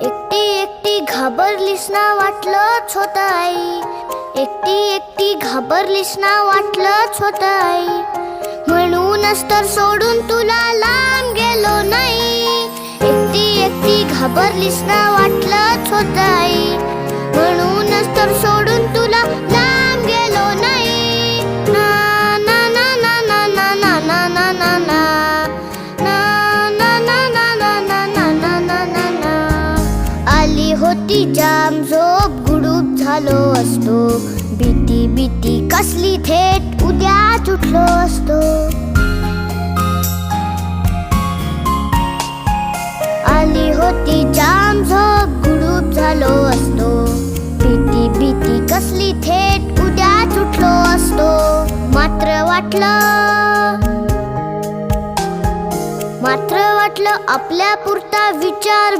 एकटी एकटी घाबरलीस ना वाटलंच होतं आई, एकटी एकटी घाबरलीस ना वाटलंच होतं आई, म्हणूनच तर सोडून तुला लांब गेलो नाही. एकटी एकटी घाबरलीस ना वाटलंच होतं आई, म्हणूनच तर सोडून तुला लांब गेलो नाही. ना ना ना ना ना ना ना ना ना ना ना आली होती जाम झोप, गुडूप झालो असतो, भीती भीती कसली थेट उद्याच उठलो असतो. आली होती जाम झोप, गुडूप झालो असतो, भीती भीती कसली थेट उद्याच उठलो असतो. मात्र वाटलं आपल्या पुरता विचार